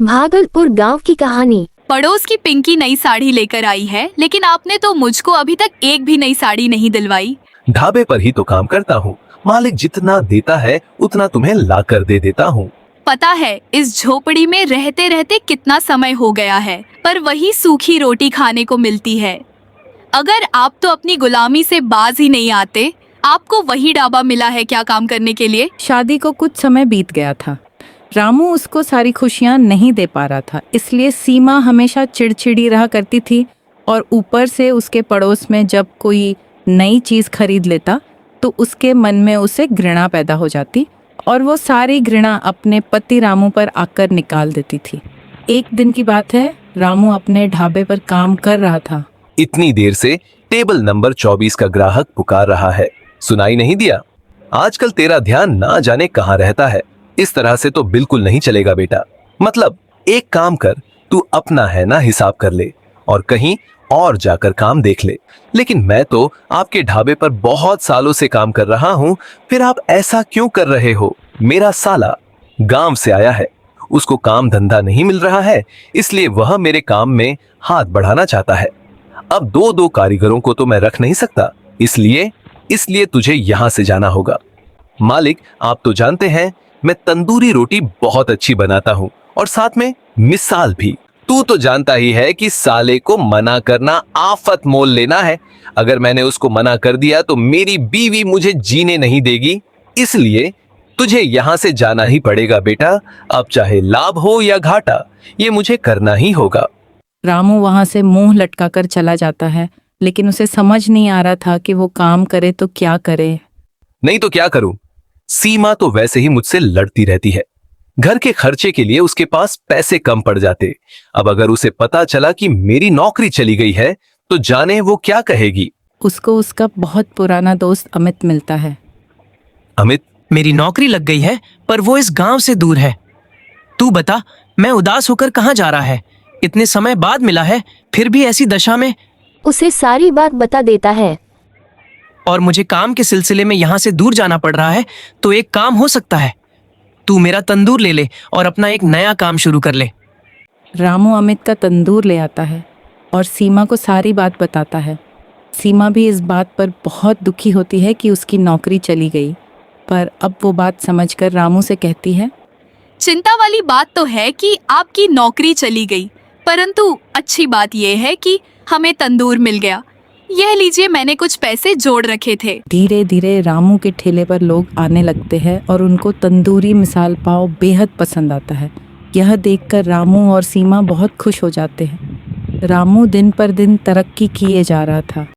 भागलपुर गांव की कहानी। पड़ोस की पिंकी नई साड़ी लेकर आई है, लेकिन आपने तो मुझको अभी तक एक भी नई साड़ी नहीं दिलवाई। ढाबे पर ही तो काम करता हूँ। मालिक जितना देता है उतना तुम्हें ला कर दे देता हूँ। पता है इस झोपड़ी में रहते रहते कितना समय हो गया है, पर वही सूखी रोटी खाने को मिलती है। अगर आप तो अपनी गुलामी से बाज ही नहीं आते, आपको वही ढाबा मिला है क्या काम करने के लिए? शादी को कुछ समय बीत गया था। रामू उसको सारी खुशियां नहीं दे पा रहा था, इसलिए सीमा हमेशा चिड़चिड़ी रहा करती थी। और ऊपर से उसके पड़ोस में जब कोई नई चीज़ खरीद लेता तो उसके मन में उसे घृणा पैदा हो जाती और वो सारी घृणा अपने पति रामू पर आकर निकाल देती थी। एक दिन की बात है, रामू अपने ढाबे पर काम कर रहा था। इतनी देर से टेबल नंबर 24 का ग्राहक पुकार रहा है। सुनाई नहीं दिया? आजकल तेरा ध्यान ना जाने कहाँ रहता है। इस तरह से तो बिल्कुल नहीं चलेगा बेटा। मतलब एक काम कर, तू अपना है ना हिसाब कर ले और कहीं और जाकर काम देख ले। लेकिन मैं तो आपके ढाबे पर बहुत सालों से काम कर रहा हूँ, फिर आप ऐसा क्यों कर रहे हो? मेरा साला गांव से आया है, उसको काम धंधा नहीं मिल रहा है, इसलिए वह मेरे काम में हाथ बढ़ाना चाहता है। अब दो दो कारीगरों को तो मैं रख नहीं सकता, इसलिए तुझे यहां से जाना होगा। मालिक, आप तो जानते हैं मैं तंदूरी रोटी बहुत अच्छी बनाता हूँ और साथ में मिसाल भी। तू तो जानता ही है कि साले को मना करना आफत मोल लेना है। अगर मैंने उसको मना कर दिया तो मेरी बीवी मुझे जीने नहीं देगी, इसलिए तुझे यहां से जाना ही पड़ेगा बेटा। अब चाहे लाभ हो या घाटा, ये मुझे करना ही होगा। रामू वहां से मुंह लटकाकर चला जाता है, लेकिन उसे समझ नहीं आ रहा था कि वो काम करे तो क्या करे। नहीं तो क्या करूं? सीमा तो वैसे ही मुझसे लड़ती रहती है। घर के खर्चे के लिए उसके पास पैसे कम पड़ जाते। अब अगर उसे पता चला कि मेरी नौकरी चली गई है तो जाने वो क्या कहेगी। उसको उसका बहुत पुराना दोस्त अमित मिलता है। अमित, मेरी नौकरी लग गई है, पर वो इस गांव से दूर है। तू बता, मैं उदास होकर कहाँ जा रहा है? इतने समय बाद मिला है, फिर भी ऐसी दशा में। उसे सारी बात बता देता है। और मुझे काम के सिलसिले में यहाँ से दूर जाना पड़ रहा है, तो एक काम हो सकता है। तू मेरा तंदूर ले ले और अपना एक नया काम शुरू कर ले। रामू अमित का तंदूर ले आता है और सीमा को सारी बात बताता है। सीमा भी इस बात पर बहुत दुखी होती है कि उसकी नौकरी चली गई, पर अब वो बात समझकर रामू से कहती है, चिंता वाली बात तो है कि आपकी नौकरी चली गई, परंतु अच्छी बात यह है कि हमें तंदूर मिल गया। यह लीजिए, मैंने कुछ पैसे जोड़ रखे थे। धीरे धीरे रामू के ठेले पर लोग आने लगते हैं और उनको तंदूरी मिसाल पाव बेहद पसंद आता है। यह देखकर रामू और सीमा बहुत खुश हो जाते हैं। रामू दिन पर दिन तरक्की किए जा रहा था।